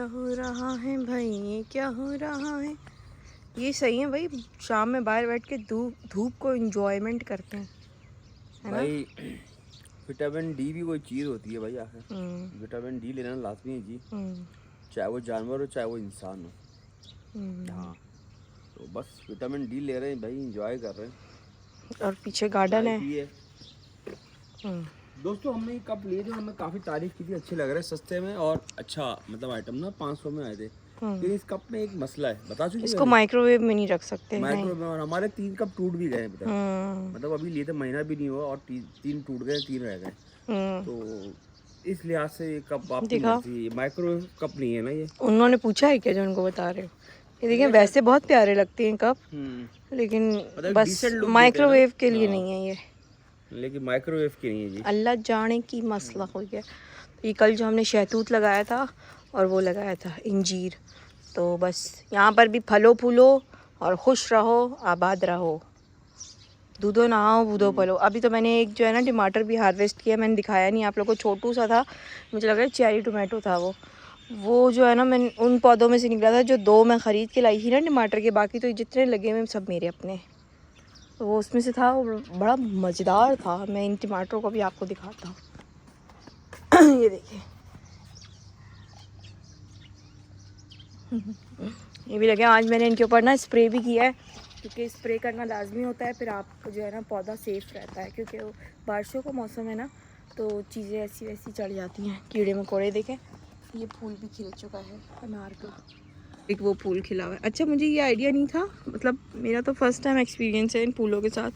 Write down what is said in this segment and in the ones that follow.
क्या हो रहा है भाई, ये क्या हो रहा है। ये सही है भाई, शाम में बाहर बैठ के धूप को एंजॉयमेंट करते हैं, है ना भाई। विटामिन डी भी कोई चीज़ होती है भाई आखिर। विटामिन डी लेना लाजमी है जी, चाहे वो जानवर हो चाहे वो इंसान हो। हाँ, तो बस विटामिन डी ले रहे हैं भाई, इंजॉय कर रहे हैं। और पीछे गार्डन चाय है। पिए। दोस्तों हमने ये कप लिए जो हमें काफ़ी तारीफ की थी, अच्छे लग रहे हैं, सस्ते में और अच्छा मतलब आइटम ना 500 में आए थे। लेकिन इस कप में एक मसला है, बता चुकी इसको वैसे माइक्रोवेव में नहीं रख सकते, नहीं। माइक्रो में, और हमारे 3 कप टूट भी गए अभी तक। मतलब अभी लिए थे महीना भी नहीं हुआ और 3 टूट गए, 3 रह गए। तो इस लिहाज से ये कप आपकी दिखा, मर्जी, माइक्रो कप नहीं है ना ये। उन्होंने पूछा है क्या जो उनको बता रहे हो। ये देखें, वैसे बहुत प्यारे लगते हैं कप, लेकिन मतलब बस डिसेंट लुक देते हैं ना। माइक्रोवेव के लिए हाँ, नहीं है ये। लेकिन माइक्रोवेव की नहीं है जी। अल्लाह जाने की मसला हो गया। ये कल जो हमने शहतूत लगाया था और वो लगाया था इंजीर, तो बस यहाँ पर भी फलो फूलो और खुश रहो, आबाद रहो, दूधो नहाओ बूधो पलो। अभी तो मैंने एक जो है ना टमाटर भी हार्वेस्ट किया, मैंने दिखाया नहीं आप लोगों को, छोटू सा था, मुझे लग रहा है चेरी टोमेटो था वो जो है ना, मैंने उन पौधों में से निकला था जो 2 मैं ख़रीद के लाई थी ना टमाटर के, बाकी तो जितने लगे हुए सब मेरे अपने। तो वो उसमें से था, वो बड़ा मज़ेदार था। मैं इन टमाटरों को भी आपको दिखाता हूँ। ये देखिए, ये भी लगे। आज मैंने इनके ऊपर ना स्प्रे भी किया है, क्योंकि स्प्रे करना लाजमी होता है, फिर आपको जो है ना पौधा सेफ़ रहता है, क्योंकि वो बारिशों का मौसम है ना, तो चीज़ें ऐसी वैसी चढ़ जाती हैं, कीड़े मकोड़े। देखें, ये फूल भी खिल चुका है अनार का, एक वो फूल खिला हुआ है। अच्छा, मुझे ये आइडिया नहीं था, मतलब मेरा तो फर्स्ट टाइम एक्सपीरियंस है इन फूलों के साथ।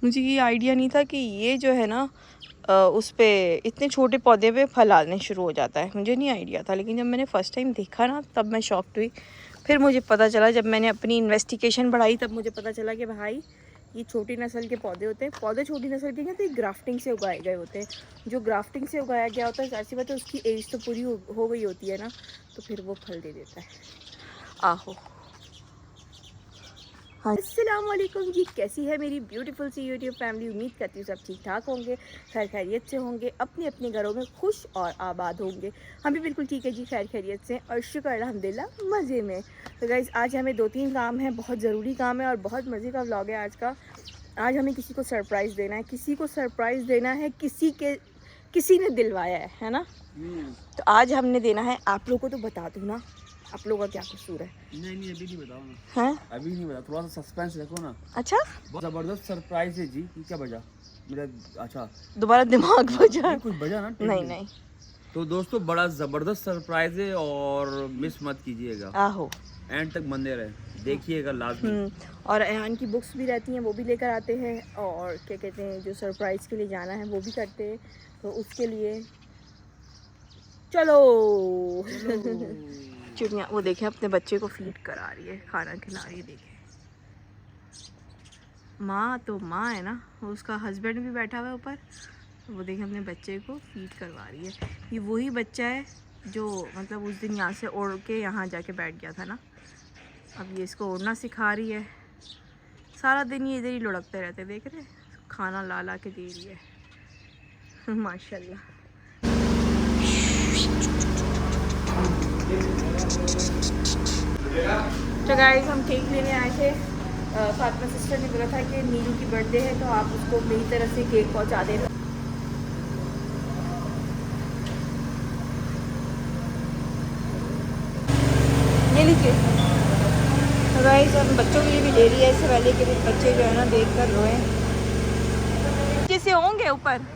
मुझे ये आइडिया नहीं था कि ये जो है ना उस पे इतने छोटे पौधे पे फल आने शुरू हो जाता है, मुझे नहीं आइडिया था। लेकिन जब मैंने फ़र्स्ट टाइम देखा ना, तब मैं शॉक्ड हुई। फिर मुझे पता चला, जब मैंने अपनी इन्वेस्टिगेशन बढ़ाई, तब मुझे पता चला कि भाई ये छोटी नस्ल के पौधे होते हैं। पौधे छोटी नस्ल के हैं तो ये ग्राफ्टिंग से उगाए गए होते हैं। जो ग्राफ्टिंग से उगाया गया होता है, ऐसी बात है, उसकी एज तो पूरी हो गई होती है ना, तो फिर वो फल दे देता है। आहो, हाँ, अस्सलाम वालेकुम जी। कैसी है मेरी ब्यूटीफुल सी यूट्यूब फैमिली। उम्मीद करती हूँ सब ठीक ठाक होंगे, खैर खैरियत से होंगे, अपने अपने घरों में खुश और आबाद होंगे। हम भी बिल्कुल ठीक है जी, खैर खैरियत से और शुक्र अल्हम्दुलिल्लाह मज़े में। तो गाइज़, आज हमें 2-3 काम हैं, बहुत ज़रूरी काम है और बहुत मज़े का व्लॉग है आज का। आज हमें किसी को सरप्राइज़ देना है, किसी को सरप्राइज़ देना है, किसी ने दिलवाया है ना। तो आज हमने देना है, आप लोगों को तो बता दूँ ना, आप लोगों का क्या कसूर है। नहीं अभी नहीं बताओ ना। हैं? अभी नहीं बता, थोड़ा सा सस्पेंस रखो ना। अच्छा, बहुत जबरदस्त सरप्राइज है जी। ये क्या बजा मेरा? अच्छा, दोबारा दिमाग बजा? नहीं कुछ बजा ना। नहीं। तो दोस्तों बड़ा जबरदस्त सरप्राइज है और मिस मत कीजिएगा, आहो, एंड तक बंदे रहे, देखिएगा लाजमी। और अयान की बुक्स भी रहती हैं, वो भी लेकर आते हैं, और क्या कहते हैं, जो सरप्राइज़ के लिए जाना है वो भी करते हैं, तो उसके लिए चलो। चिड़िया वो देखें, अपने बच्चे को फीड करा रही है, खाना खिला रही है। देखें, माँ तो माँ है ना, उसका हस्बैंड भी बैठा हुआ है ऊपर, वो देखें अपने बच्चे को फीड करवा रही है। ये वही बच्चा है जो मतलब उस दिन यहाँ से उड़ के यहाँ जाके बैठ गया था ना, अब ये इसको उड़ना सिखा रही है। सारा दिन ये इधर ही लुढ़कते रहते, देख रहे, खाना ला ला के दे रही है। माशाल्लाह। तो गाइस, हम केक लेने आए थे। फातिमा सिस्टर ने बोला था कि नीलू की बर्थडे है, तो आप उसको मेरी तरफ से केक पहुंचा देना। ये लीजिए। तो गाइस, हम बच्चों के लिए भी ले लिया, इससे पहले कि बच्चे जो है ना देख कर रोएं। कैसे होंगे ऊपर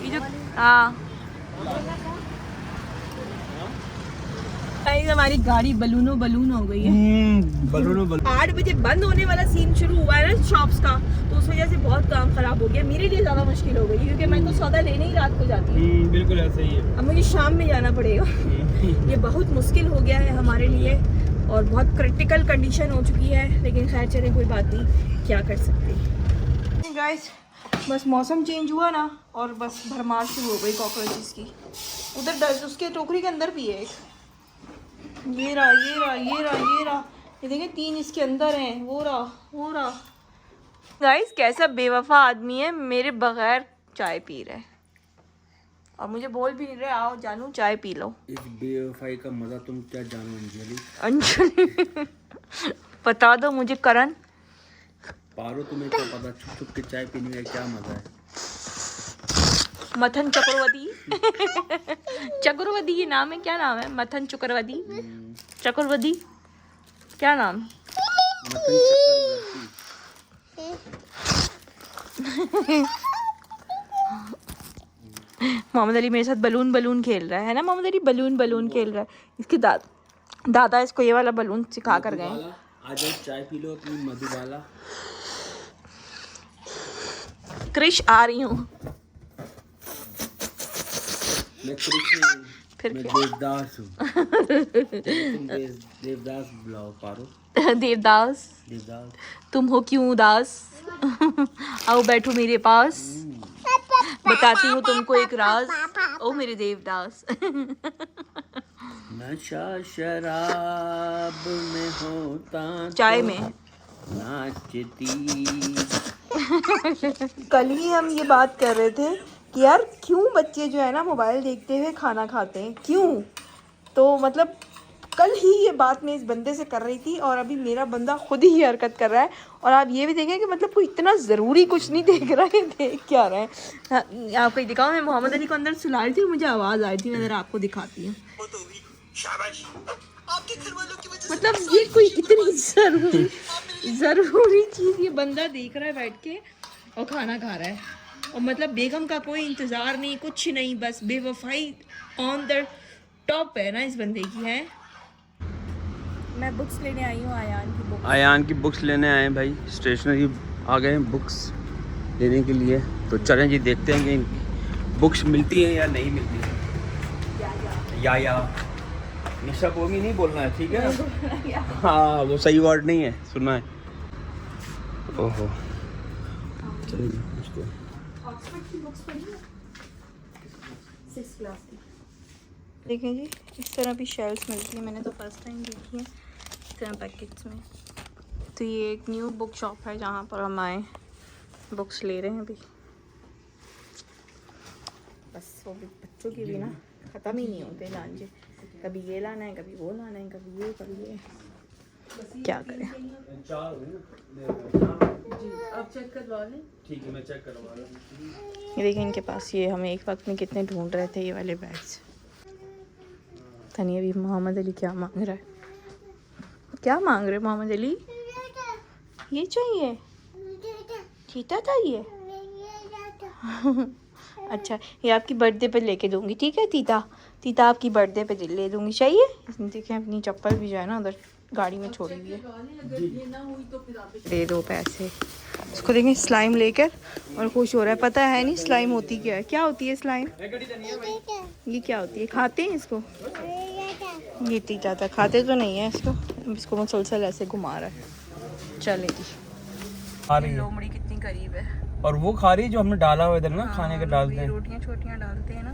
ये जो, हाँ हमारी गाड़ी बलून हो गई है। बलून 8 बजे बंद होने वाला सीन शुरू हुआ है ना शॉप्स का, तो उस वजह से बहुत काम खराब हो गया। मेरे लिए ज़्यादा मुश्किल हो गई, क्योंकि मैं तो सौदा लेने ही रात को जाती हूँ। बिल्कुल ऐसे ही है। अब मुझे शाम में जाना पड़ेगा। ये बहुत मुश्किल हो गया है हमारे लिए और बहुत क्रिटिकल कंडीशन हो चुकी है, लेकिन खैर चले, कोई बात नहीं, क्या कर सकते। गाइस, बस मौसम चेंज हुआ ना और बस भरमार शुरू हो गई कॉकरोचेस की। उधर उसके टोकरी के अंदर भी है एक, ये रहा, ये देखिए 3 इसके अंदर हैं। वो रहा। गाइस, कैसा बेवफा आदमी है, मेरे बगैर चाय पी रहा है। और मुझे बोल भी नहीं रहे आओ जानू चाय पी लो। इस बेवफाई का मजा तुम क्या जानो अंजलि। अंजलि बता दो मुझे करण। पारो तुम्हें क्या पता छुप छुप के चाय पीने का क्या मजा है। मथन चक्रवर्ती चक्रवर्ती ये नाम है, क्या नाम है? मथन चक्रवर्ती चक्रवर्ती क्या नाम? मटन चक्रवर्ती। मोहम्मद अली मेरे साथ बलून खेल रहा है ना। मोहम्मद अली बलून खेल रहा है। इसके दादा इसको ये वाला बलून सिखा कर गए। आज चाय पी लो अपनी मधुबाला। क्रिश आ रही हूँ। मैं क्रिश नहीं, फिर मैं क्या? देवदास हूँ। तुम देवदास बुलाओ पारो। देवदास तुम हो क्यों उदास? आओ बैठो मेरे पास, बताती हूँ तुमको एक राज। ओ मेरे देवदास। नशा शराब में होता चाय तो में नाचती। कल ही हम ये बात कर रहे थे कि यार क्यों बच्चे जो है ना मोबाइल देखते हुए खाना खाते हैं, क्यों? तो मतलब कल ही ये बात मैं इस बंदे से कर रही थी और अभी मेरा बंदा खुद ही हरकत कर रहा है। और आप ये भी देखें कि मतलब कोई इतना ज़रूरी कुछ नहीं देख रहा है, देख क्या रहा है। हाँ, आपको ये दिखाओ, मैं मोहम्मद अली को अंदर सुला रही थी, मुझे आवाज़ आई थी, मैं ज़रा आपको दिखाती हूँ। मतलब ये कोई इतनी ज़रूरी चीज़ ये बंदा देख रहा है बैठ के और खाना खा रहा है। और मतलब बेगम का कोई इंतज़ार नहीं, कुछ नहीं, बस बेवफाई ऑन द टॉप है ना इस बंदे की है। मैं बुक्स लेने आई हूँ, आयान की बुक्स लेने आए हैं भाई। स्टेशनरी आ गए हैं बुक्स लेने के लिए। तो चलें जी, देखते हैं कि बुक्स मिलती हैं या नहीं मिलती हैं। या निशा को भी नहीं बोलना है, ठीक है? हाँ वो सही वर्ड नहीं है, सुनना है। ओहो चलिए उसको ऑक्सफोर्ड की बुक्स पढ़ी है 6th क्लास की। देखें जी, इस तरह भी शेल्स मिलती है, मैंने तो फर्स्ट टाइम देखी है इस तरह पैकेट्स में। तो ये एक न्यू बुक शॉप है जहाँ पर हम आए बुक्स ले रहे हैं अभी। बस वो भी बच्चों की भी ना ख़त्म ही नहीं होते लांजे, कभी ये लाना है, कभी वो लाना है, कभी ये क्या करें। आप चेक करवा लें। ठीक है, मैं चेक करवा रहा हूँ। ये देखिए इनके पास ये हम एक वक्त में कितने ढूंढ रहे थे ये वाले बैग्स। तनी अभी मोहम्मद अली क्या मांग रहा है? क्या मांग रहे मोहम्मद अली? ये चाहिए? चीता चाहिए? अच्छा, ये आपकी बर्थडे पे लेके दूंगी, ठीक है? तीता आपकी बर्थडे पे ले दूंगी, चाहिए? देखें अपनी चप्पल भी जो है ना उधर गाड़ी में छोड़ी हुई है। दे दो पैसे इसको। देखें स्लाइम लेकर और खुश हो रहा है। पता है नहीं स्लाइम होती क्या है? क्या होती है स्लाइम? ये क्या होती है? खाते हैं इसको? ये तीता था, खाते तो नहीं है इसको मुसलसल ऐसे घुमा रहा है। चले जी, लोमड़ी कितनी करीब है। और वो खा रही है जो हमने डाला हुआ इधर ना, खाने का डालते हैं, रोटियां छोटियां डालते हैं ना।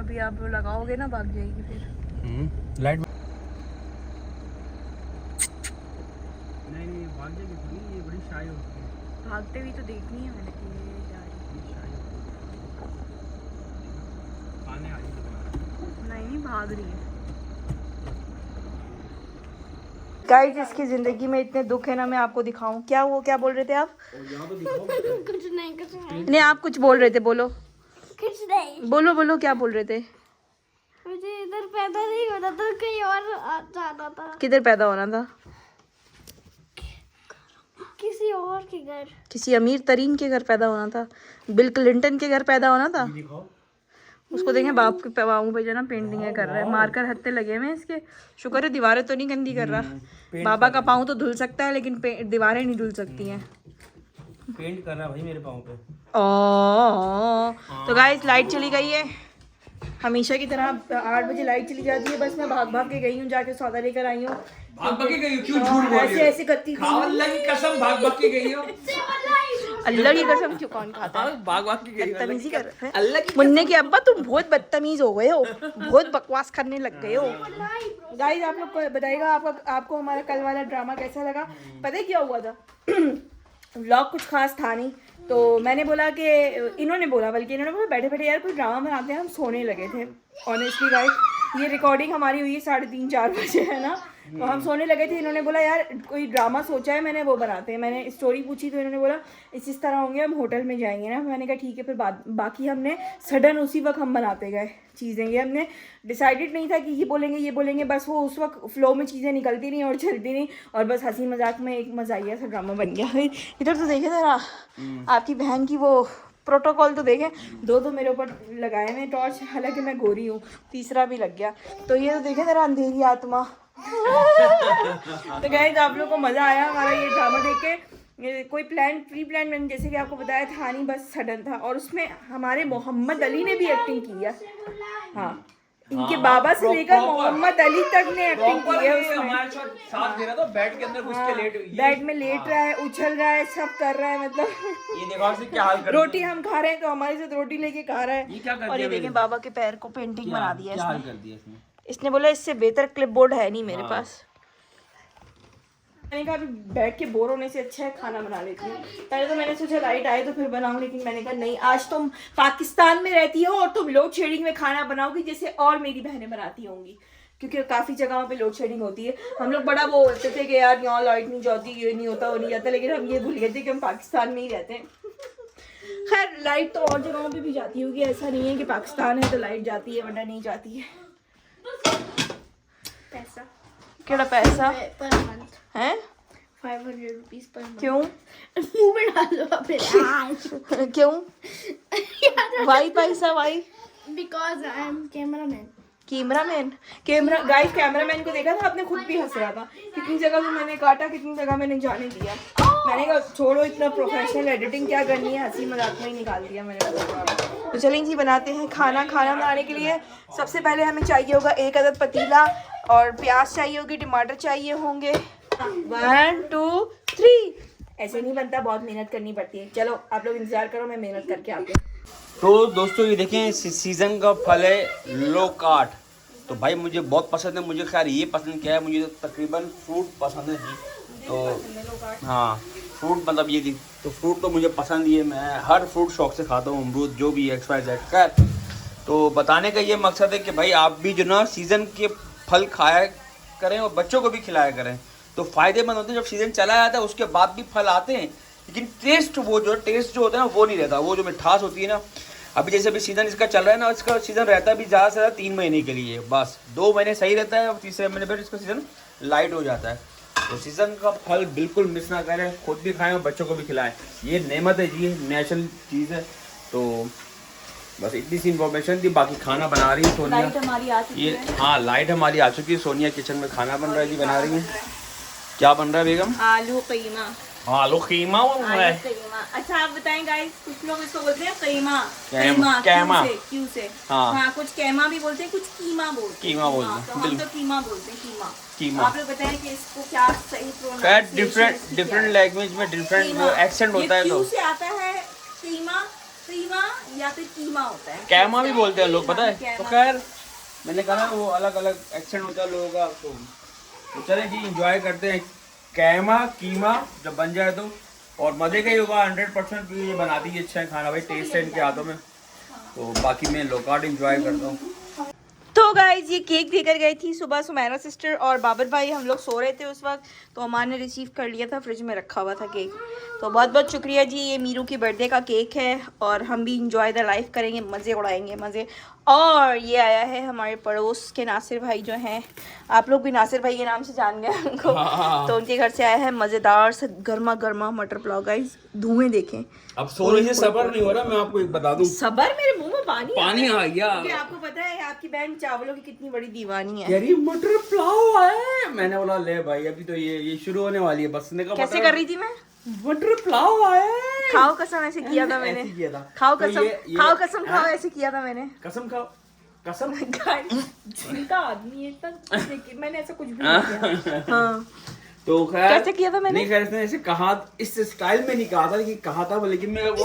अभी आप वो लगाओगे ना भाग जाएगी फिर। लाइट नहीं भाग जाएगी थोड़ी, ये बड़ी शाय होती है। भागते हुई तो देखनी है मैंने कि ये जा रही है। खाने आ रही है। नहीं भाग रही है। गाइस इसकी जिंदगी में इतने दुख है ना, मैं आपको दिखाऊं क्या? वो क्या बोल रहे थे आप? कुछ नहीं। नहीं आप कुछ बोल रहे थे, बोलो कुछ नहीं। बोलो क्या बोल रहे थे? मुझे इधर पैदा नहीं होना था, कहीं और जाना था। किधर पैदा होना था? किसी और के घर। किसी अमीर तरीन के घर पैदा होना था? बिल क्लिंटन के घर पैदा होना था? उसको देखें बाप के पाँव पे जो ना पेंटिंग कर रहा है, मारकर हत्ते लगे हुए हैं इसके। शुक्र है दीवारें तो नहीं गंदी कर रहा। बाबा का पाँव तो धुल सकता है लेकिन दीवारें नहीं धुल सकती हैं। पेंट कर रहा है भाई मेरे पाँव पे। तो गाइस लाइट चली गई है हमेशा की तरह। 8 बजे लाइट चली जाती है, बस मैं भाग के गई हूँ, जाके सौदा लेकर आई हूँ। भाग के गई हो? क्यों झूठ बोल रही हो? ऐसे करती थी। अल्लाह की कसम भाग के गई हो। अल्लाह की कसम क्यों, कौन खाता है? भाग के गई हो। बदतमीजी कर रहे अल्लाह हैं मुन्ने के अब्बा, तुम बहुत बदतमीज हो गए हो, बहुत बकवास करने लग गए हो। गाइस आप लोग बताइएगा आपको हमारा कल वाला ड्रामा कैसा लगा? पता है क्या हुआ था? व्लॉग कुछ खास था नहीं, तो मैंने बोला कि इन्होंने बोला बैठे बैठे यार कोई ड्रामा बनाते हैं, हम सोने लगे थे ऑनेस्टली गाइस। ये रिकॉर्डिंग हमारी हुई है 3:30-4 बजे है ना, तो हम सोने लगे थे। इन्होंने बोला यार कोई ड्रामा सोचा है मैंने, वो बनाते हैं। मैंने स्टोरी पूछी तो इन्होंने बोला इस तरह होंगे, हम होटल में जाएंगे ना। मैंने कहा ठीक है। फिर बाकी हमने सडन उसी वक्त हम बनाते गए चीज़ें। ये हमने डिसाइडेड नहीं था कि ये बोलेंगे, बस वो उस वक्त फ्लो में चीज़ें निकलती नहीं और चलती नहीं, और बस हंसी मजाक में एक मज़ाइया सा ड्रामा बन गया। इधर तो देखे ज़रा आपकी बहन की वो प्रोटोकॉल तो देखें, दो मेरे ऊपर लगाए हैं टॉर्च, हालांकि मैं गोरी हूँ, तीसरा भी लग गया। तो ये तो देखें ज़रा अंधेरी आत्मा। तो गाइस आप लोग को मज़ा आया हमारा ये ड्रामा देख के। ये कोई प्री प्लान मैंने जैसे कि आपको बताया था नहीं, बस सडन था। और उसमें हमारे मोहम्मद अली ने भी एक्टिंग की है। हाँ, इनके बाबा से लेकर मोहम्मद अली तक ने एक्टिंग की है उसमें। हमारे साथ दे रहा था, बेड के अंदर घुस के लेट, बेड में लेट रहा है, उछल रहा है, सब कर रहा है। मतलब ये देखो से क्या हाल कर रोटी हम खा रहे हैं तो हमारे साथ रोटी लेके खा रहा है। ये क्या कर और ये दिया देखें बाबा के पैर को पेंटिंग बना दिया क्या हाल इसने। कर दिया इसने? इसने बोला इससे बेहतर क्लिपबोर्ड है नहीं मेरे पास। मैंने कहा अभी बैठ के बोर होने से अच्छा है खाना बना लेती हूँ। पहले तो मैंने सोचा लाइट आए तो फिर बनाऊँ, लेकिन मैंने कहा नहीं, आज तुम पाकिस्तान में रहती हो और तुम लोड शेडिंग में खाना बनाओगी जैसे और मेरी बहनें बनाती होंगी, क्योंकि काफ़ी जगहों पे लोड शेडिंग होती है। हम लोग बड़ा वो बोलते थे कि यार यहाँ लाइट नहीं जाती, ये नहीं होता, वो नहीं जाता, लेकिन हम ये भूल गए थे कि हम पाकिस्तान में ही रहते हैं। खैर लाइट तो और जगहों पे भी जाती होगी, ऐसा नहीं है कि पाकिस्तान है तो लाइट जाती है वरना नहीं जाती है। पैसा केड़ा पैसा पर मंथ है 500 रुपीस पर मंथ। क्यों मुंह में डाल दो अपने। क्यों वाई पैसा why? Because I am cameraman. Cameraman को देखा था आपने, खुद भी हंस रहा था। कितनी जगह तो मैंने काटा, कितनी जगह मैंने जाने दिया। मैंने कहा छोड़ो इतना प्रोफेशनल एडिटिंग क्या करनी है, हंसी मजाक में ही निकाल दिया मैंने। तो चलें जी बनाते हैं खाना बनाने के लिए सबसे पहले हमें चाहिए होगा 1 अदद पतीला, और प्याज चाहिए होगी, टमाटर चाहिए होंगे। 1 2 3 ऐसे नहीं बनता, बहुत मेहनत करनी पड़ती है। चलो आप लोग इंतजार करो, मैं मेहनत करके आती हूँ। तो दोस्तों ये देखें सीज़न का फल है लोकाट। तो भाई मुझे बहुत पसंद है। मुझे खैर ये पसंद क्या है, मुझे तो तकरीबन फ्रूट पसंद है जी। तो हाँ फ्रूट मतलब ये थी, तो फ्रूट तो मुझे पसंद ही है। मैं हर फ्रूट शौक से खाता हूँ, अमरूद जो भी XYZ। खैर तो बताने का ये मकसद है कि भाई आप भी जो ना सीज़न के फल खाया करें और बच्चों को भी खिलाया करें, तो फ़ायदेमंद होते हैं। जब सीज़न चला जाता है उसके बाद भी फल आते हैं, लेकिन टेस्ट जो होता है ना वो नहीं रहता। वो जो मिठास होती है ना, अभी जैसे अभी सीज़न इसका चल रहा है ना, इसका सीज़न रहता है अभी ज़्यादा से ज़्यादा 3 महीने के लिए, बस 2 महीने सही रहता है और तीसरे महीने पर इसका सीज़न लाइट हो जाता है। तो सीज़न का फल बिल्कुल मिस ना करें, खुद भी खाएं और बच्चों को भी खिलाएं। ये नेमत है जी, नेचुरल चीज़ है। तो बस इतनी सी इन्फॉर्मेशन थी। बाकी खाना बना रही है सोनिया, लाइट हमारी आ चुकी ये है। हाँ लाइट हमारी आ चुकी है। सोनिया किचन में खाना बन रहा है जी, बना रही है। क्या बन रहा है बेगम? आलू कीमा। आलू कीमा है। अच्छा आप बताएं गाइस, कुछ लोग इसको बोलते हैं कीमा, कैमा। क्यों से हाँ। कुछ कैमा भी बोलते हैं, कुछ कीमा बोलते हैं। तो हम तो कीमा बोलते हैं, कीमा। आप लोग बताएं कि इसको क्या सही प्रोनाउंसिएशन। डिफरेंट लैंग्वेज में डिफरेंट एक्सेंट होता है। तो क्यों से आता है कीमा या फिर कीमा होता है, कैमा भी बोलते हैं लोग, पता है। तो खैर मैंने कहा ना वो अलग अलग एक्सेंट होता है लोगों का। तो चलें जी इंजॉय करते हैं कैमा कीमा जब बन जाए तो। और मज़े का ही होगा 100%। ये बनाती है अच्छा है खाना भाई, टेस्ट है इनके हाथों में। तो बाकी मैं लोकाट इंजॉय करता हूँ। तो गाइज ये केक देकर गई थी सुबह सुमैरा सिस्टर और बाबर भाई। हम लोग सो रहे थे उस वक्त, तो अमान ने रिसीव कर लिया था, फ्रिज में रखा हुआ था केक। तो बहुत बहुत शुक्रिया जी। ये मीरू की बर्थडे का केक है और हम भी इंजॉय द लाइफ करेंगे, मज़े उड़ाएंगे मज़े। और ये आया है हमारे पड़ोस के नासिर भाई जो हैं, आप लोग भी नासिर भाई के नाम से जान गए उनको। तो उनके घर से आया है मज़ेदार से गर्मा मटर पुलाव। गाइज धुएं देखें। अब सोने से सबर नहीं हो रहा, मैं आपको एक बता दूं। सबर, मेरे मुंह में पानी आ गया। आपको पता है आपकी बहन चावलों की कितनी बड़ी दीवानी है। यार मटर पुलाव है, मैंने बोला ले भाई अभी तो ये शुरू होने वाली है बस। कैसे कर रही थी मैं? मटर पुलाव आए। खाओ कसम, ऐसे किया था मैंने। किया था। खाओ तो कसम, खाओ कसम, खाओ ऐसे किया था मैंने। कसम खाओ कसम। जिनका आदमी है तक मैंने ऐसा कुछ भी नहीं किया। हाँ तो खैर कैसे किया था मैंने? नहीं खैर इसने ऐसे कहा, इस स्टाइल में नहीं कहा था, लेकिन कहा था वो, लेकिन मैं अंदर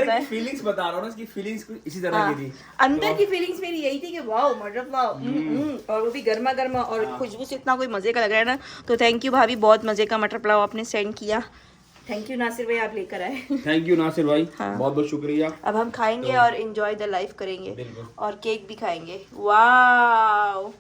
की फीलिंग्स बता रहा हूँ ना, इसकी फीलिंग्स कुछ इसी तरह की थी। अंदर की फीलिंग्स मेरी यही थी कि वाओ मटर पुलाव, और वो भी गर्मा और खुशबू से इतना कोई मजे का लग रहा है ना। तो थैंक यू भाभी, बहुत मजे का मटर पुलाव आपने सेंड किया। थैंक यू नासिर भाई, आप लेकर आए। थैंक यू नासिर भाई, हाँ। बहुत बहुत शुक्रिया। अब हम खाएंगे और एंजॉय द लाइफ करेंगे बिल्कुल। और केक भी खाएंगे। वाओ।